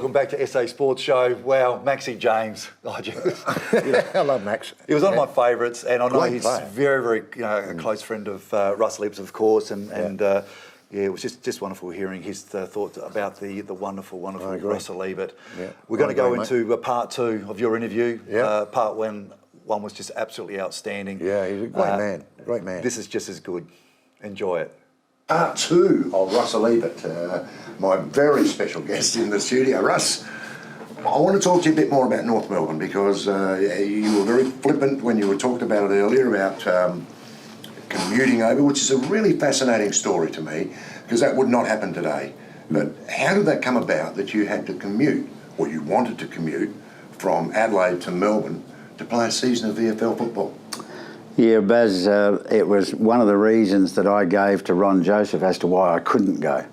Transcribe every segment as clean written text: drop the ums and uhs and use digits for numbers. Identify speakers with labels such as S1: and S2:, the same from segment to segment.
S1: welcome back to SA Sports Show. Wow, Maxie James.
S2: I love Max.
S1: He was one of my favourites, and I know
S2: Great
S1: he's
S2: player.
S1: very, a close friend of Russell Ebbs, of course, and it was just wonderful hearing his thoughts about the wonderful Russell Ebert.
S2: Yeah.
S1: We're going to go
S2: mate.
S1: into part 2 of your interview.
S2: Yeah.
S1: Part one was just absolutely outstanding.
S2: Yeah, he's a great man.
S1: This is just as good. Enjoy it.
S2: Part 2 of Russell Ebert, my very special guest in the studio. Russ, I want to talk to you a bit more about North Melbourne because you were very flippant when you were talking about it earlier about commuting over, which is a really fascinating story to me because that would not happen today. But how did that come about that you had to commute, or you wanted to commute, from Adelaide to Melbourne to play a season of VFL football?
S3: Yeah, Baz, it was one of the reasons that I gave to Ron Joseph as to why I couldn't go.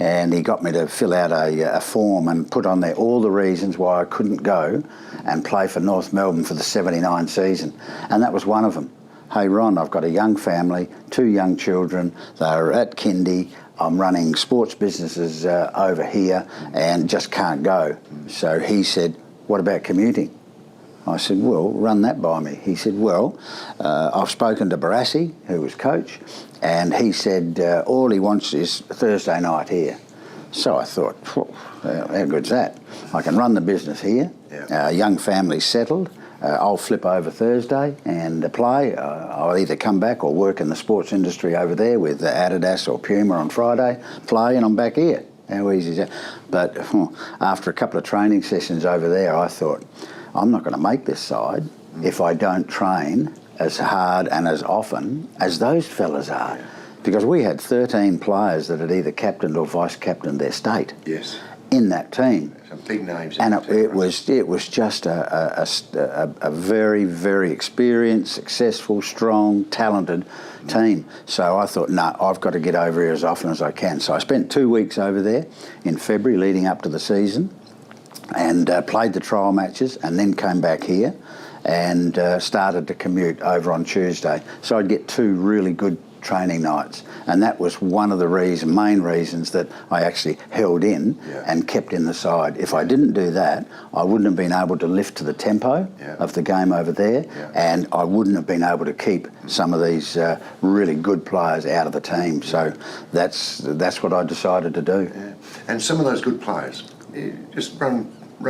S3: And he got me to fill out a form and put on there all the reasons why I couldn't go and play for North Melbourne for the 79 season. And that was one of them. Hey, Ron, I've got a young family, 2 young children. They're at kindy. I'm running sports businesses over here and just can't go. So he said, what about commuting? I said, well, run that by me. He said, well, I've spoken to Barassi, who was coach, and he said all he wants is Thursday night here. So I thought, how good's that? I can run the business here, young family's settled, I'll flip over Thursday and play. I'll either come back or work in the sports industry over there with Adidas or Puma on Friday, play, and I'm back here. How easy is that? But after a couple of training sessions over there, I thought, I'm not going to make this side if I don't train as hard and as often as those fellas are. Yeah. Because we had 13 players that had either captained or vice-captained their state in that team.
S2: Some big names.
S3: And it was just a very, very experienced, successful, strong, talented team. So I thought, no, I've got to get over here as often as I can. So I spent 2 weeks over there in February leading up to the season, and played the trial matches, and then came back here and started to commute over on Tuesday. So I'd get 2 really good training nights, and that was one of the main reasons that I actually held in and kept in the side. If I didn't do that, I wouldn't have been able to lift to the tempo of the game over there, and I wouldn't have been able to keep some of these really good players out of the team. So that's what I decided to do.
S2: Yeah. And some of those good players, just run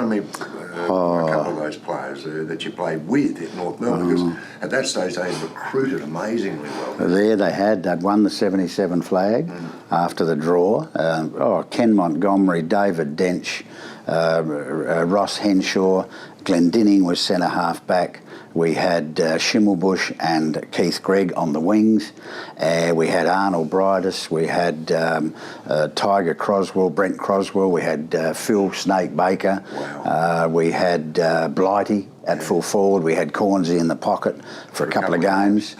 S2: me a couple of those players that you played with at North Melbourne, because at that stage they had recruited amazingly well.
S3: They'd won the 77 flag after the draw. Ken Montgomery, David Dench, Ross Henshaw, Glendinning was centre half back. We had Schimmelbusch and Keith Gregg on the wings. We had Arnold Bridus. We had Tiger Croswell, Brent Croswell. We had Phil Snake Baker.
S2: Wow.
S3: We had Blighty at full forward. We had Cornsey in the pocket for a couple of games.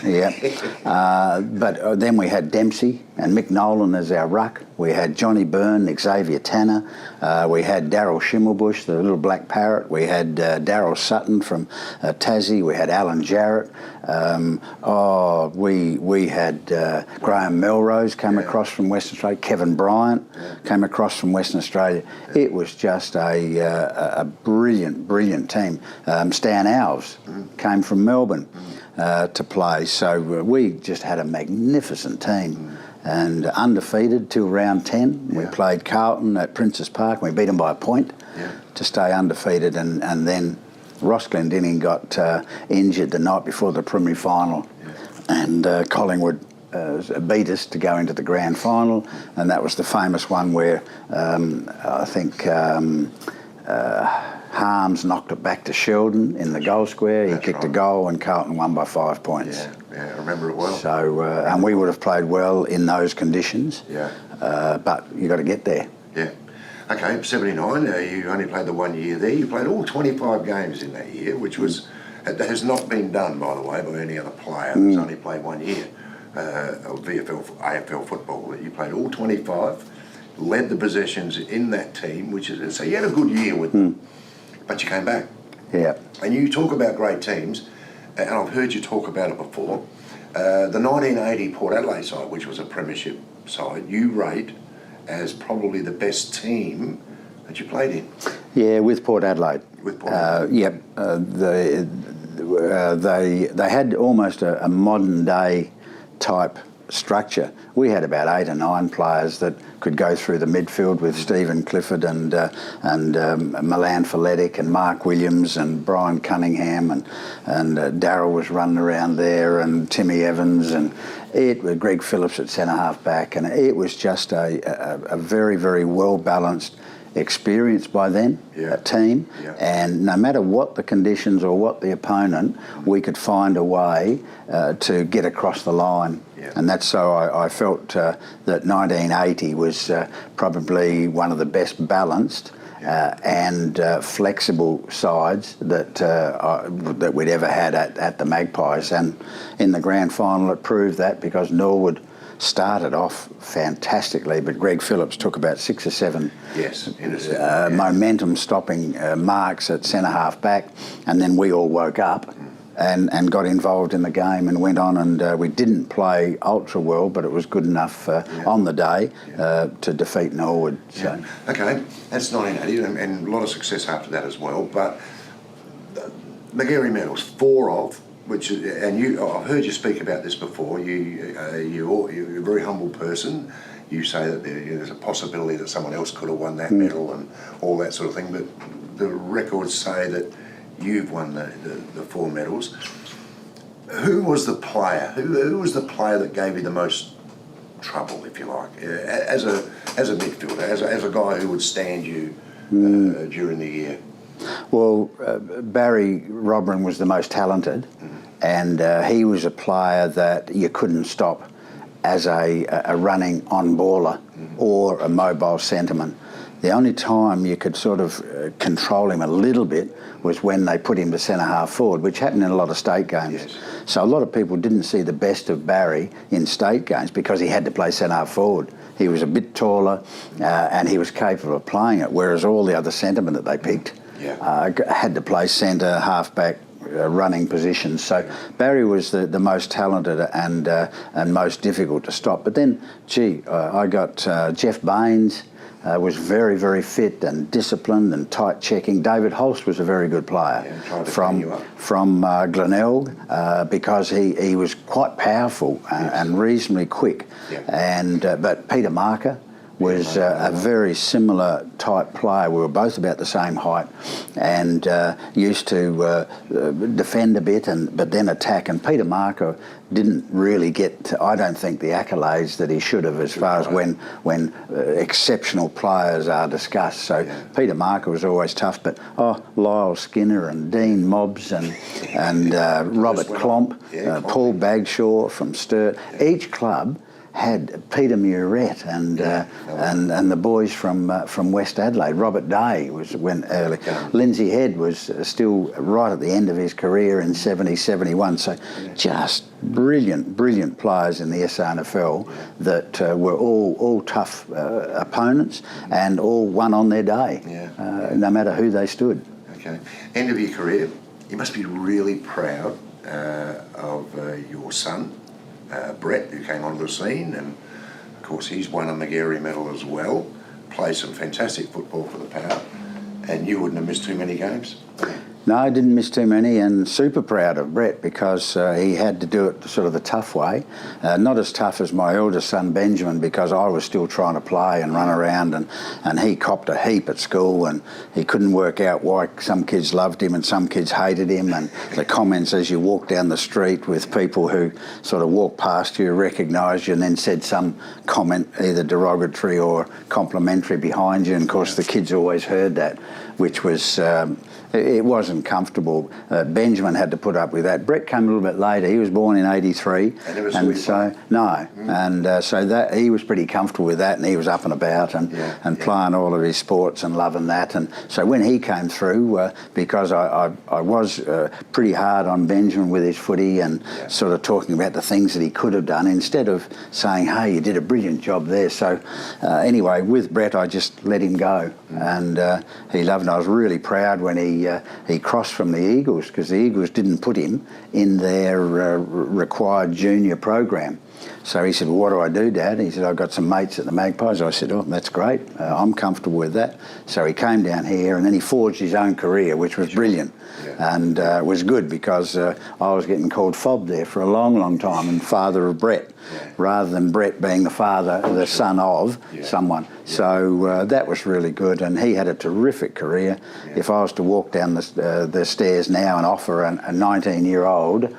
S3: But then we had Dempsey and Mick Nolan as our ruck. We had Johnny Byrne, Xavier Tanner. We had Daryl Schimmelbusch, the little black parrot. We had Daryl Sutton from Tassie. We had Alan Jarrett. We had Graham Melrose come across from Western Australia. Kevin Bryant came across from Western Australia. It was just a brilliant team. Stan Alves came from Melbourne to play. So we just had a magnificent team. And undefeated till round 10. We played Carlton at Princes Park. We beat them by a point to stay undefeated. And then Ross Glendinning got injured the night before the preliminary final. And Collingwood beat us to go into the grand final. And that was the famous one where I think Harms knocked it back to Sheldon in the goal square. He kicked a goal and Carlton won by 5 points.
S2: Yeah, I remember it well.
S3: So, and we would have played well in those conditions. But you got to get there.
S2: Yeah. Okay, 79, you only played the 1 year there. You played all 25 games in that year, which has not been done, by the way, by any other player who's only played 1 year of VFL, AFL football. You played all 25, led the possessions in that team, so you had a good year with them, but you came back.
S3: Yeah.
S2: And you talk about great teams, and I've heard you talk about it before. The 1980 Port Adelaide side, which was a premiership side, you rate as probably the best team that you played in?
S3: Yeah, with Port Adelaide.
S2: With Port Adelaide.
S3: Yep. They had almost a modern day type structure. We had about 8 or 9 players that could go through the midfield with Stephen Clifford and Milan Folletic and Mark Williams and Brian Cunningham and Darryl was running around there and Timmy Evans and Greg Phillips at centre half back, and it was just a very, very well balanced experience by then, a team, and no matter what the conditions or what the opponent, we could find a way to get across the line. And that's so I felt that 1980 was probably one of the best balanced and flexible sides that we'd ever had at the Magpies. And in the grand final it proved that, because Norwood started off fantastically, but Greg Phillips took about 6 or 7 momentum stopping marks at centre half back, and then we all woke up and got involved in the game and went on, and we didn't play ultra well, but it was good enough on the day to defeat Norwood. So.
S2: Okay, that's 1980 and a lot of success after that as well, but Magarey medals, 4 of which, and I've heard you speak about this before. You're a very humble person. You say that there's a possibility that someone else could have won that medal and all that sort of thing. But the records say that you've won the 4 medals. Who was the player? Who was the player that gave you the most trouble, if you like, as a midfielder, as a guy who would stand you during the year?
S3: Well, Barry Robran was the most talented, and he was a player that you couldn't stop as a running on-baller or a mobile centreman. The only time you could sort of control him a little bit was when they put him to centre-half forward, which happened in a lot of state games. Yes. So a lot of people didn't see the best of Barry in state games because he had to play centre-half forward. He was a bit taller and he was capable of playing it, whereas all the other centremen that they picked had to play centre, half-back, running positions. So Barry was the most talented and most difficult to stop. But then, I got Jeff Baines, was very, very fit and disciplined and tight checking. David Holst was a very good player from Glenelg because he was quite powerful and reasonably quick. And but Peter Marker was a very similar type player. We were both about the same height and used to defend a bit but then attack. And Peter Marker didn't really get, I don't think, the accolades that he should have as far as when exceptional players are discussed. So Peter Marker was always tough, but Lyle Skinner and Dean Mobbs and Robert Klomp, Paul Bagshaw from Sturt, each club had Peter Murett and the boys from West Adelaide. Robert Day went early. Lindsay Head was still right at the end of his career in 70, 71. So just brilliant players in the SANFL that were all tough opponents and all won on their day, no matter who they stood.
S2: Okay. End of your career, you must be really proud of your son, Brett, who came onto the scene, and of course he's won a Magarey medal as well, played some fantastic football for the Power, and you wouldn't have missed too many games.
S3: No, I didn't miss too many, and super proud of Brett because he had to do it sort of the tough way. Not as tough as my eldest son Benjamin, because I was still trying to play and run around, and he copped a heap at school, and he couldn't work out why some kids loved him and some kids hated him, and the comments as you walk down the street with people who sort of walked past you, recognised you, and then said some comment either derogatory or complimentary behind you, and of course the kids always heard that, which was... it wasn't comfortable. Benjamin had to put up with that. Brett came a little bit later. He was born in '83, and so so that he was pretty comfortable with that, and he was up and about and playing all of his sports and loving that. And so when he came through, because I was pretty hard on Benjamin with his footy and sort of talking about the things that he could have done instead of saying, "Hey, you did a brilliant job there." So anyway, with Brett, I just let him go, and he loved it. I was really proud when he crossed from the Eagles, because the Eagles didn't put him in their required junior program. So he said, well, what do I do, Dad? He said, I've got some mates at the Magpies. I said, oh, that's great. I'm comfortable with that. So he came down here and then he forged his own career, which was brilliant. Yeah. And it was good because I was getting called Fob there for a long, long time, and father of Brett, rather than Brett being the father, the son of someone. So that was really good, and he had a terrific career. If I was to walk down the stairs now and offer a 19-year-old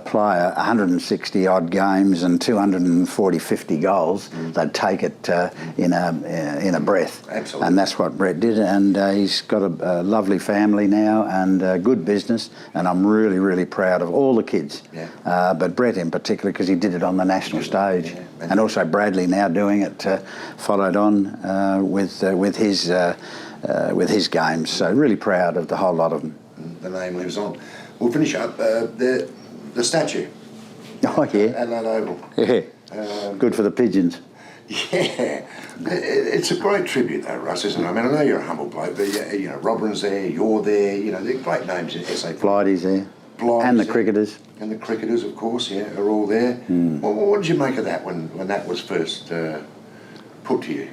S3: player 160 odd games and 50 goals, they'd take it in a breath.
S2: Absolutely.
S3: And that's what Brett did, and he's got a lovely family now and a good business, and I'm really, really proud of all the kids. But Brett in particular, because he did it on the national stage, and also Bradley now doing it, followed on with his games. So really proud of the whole lot of them.
S2: The name lives on. We'll finish up the statue.
S3: Oh yeah.
S2: Adelaide Oval.
S3: Yeah. Good for the pigeons.
S2: Yeah. It's a great tribute though, Russ, isn't it? I mean, I know you're a humble bloke, but you know, Robin's there, you're there, you know, they're great names in SA.
S3: Blighty's there. And the cricketers.
S2: And the cricketers, of course, are all there. What did you make of that when that was first put to you?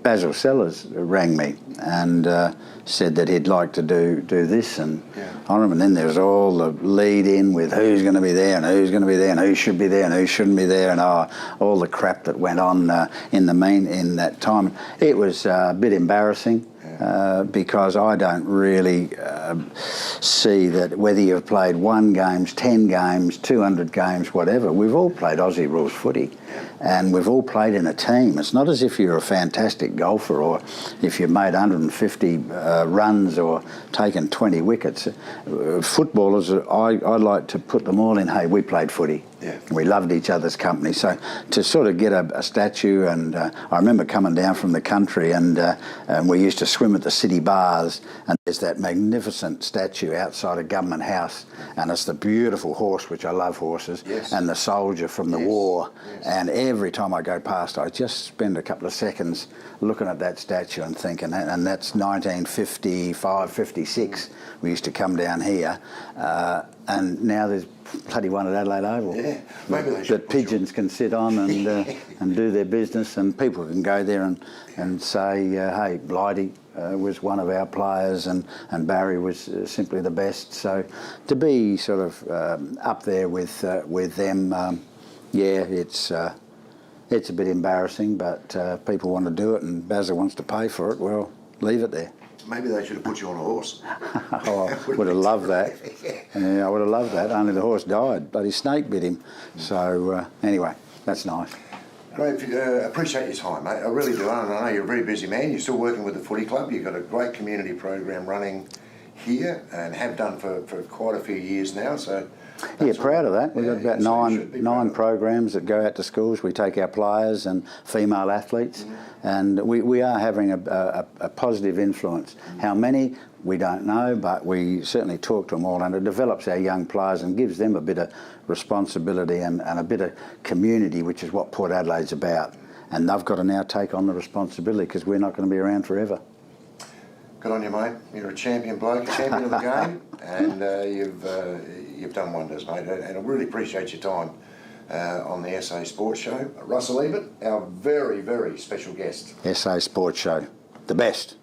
S3: Basil Sellers rang me and said that he'd like to do this, and I remember then there was all the lead in with who's going to be there and who's going to be there and who should be there and who shouldn't be there, and all the crap that went on in that time. It was a bit embarrassing. Because I don't really see that whether you've played 1 game, 10 games, 200 games, whatever, we've all played Aussie rules footy and we've all played in a team. It's not as if you're a fantastic golfer or if you've made 150 runs or taken 20 wickets. Footballers, I like to put them all in, hey, we played footy. We loved each other's company. So to sort of get a statue, and I remember coming down from the country and we used to swim at the city bars, and there's that magnificent statue outside of Government House, and it's the beautiful horse, which I love horses, and the soldier from the war. And every time I go past, I just spend a couple of seconds looking at that statue and thinking, and that's 1955, 56. We used to come down here, and now there's bloody one at Adelaide Oval.
S2: Maybe they should.
S3: That pigeons can sit on and do their business, and people can go there and say, hey, Blighty was one of our players, and Barry was simply the best. So to be sort of up there with them, it's a bit embarrassing, but people want to do it, and Basil wants to pay for it. Well, leave it there.
S2: Maybe they should have put you on a horse.
S3: I would have loved that. Yeah, I would have loved that. Only the horse died. Bloody snake bit him. So anyway, that's nice.
S2: Great. Appreciate your time, mate. I really do. I know you're a very busy man. You're still working with the footy club. You've got a great community program running here and have done for quite a few years now. So
S3: proud of that. We've got about nine programs that go out to schools. We take our players and female athletes, and we are having a positive influence. How many, we don't know, but we certainly talk to them all, and it develops our young players and gives them a bit of responsibility and a bit of community, which is what Port Adelaide's about. And they've got to now take on the responsibility, because we're not going to be around forever.
S2: Good on you, mate. You're a champion bloke, a champion of the game, and you've done wonders, mate. And I really appreciate your time on the SA Sports Show. Russell Ebert, our very, very special guest.
S3: SA Sports Show, the best.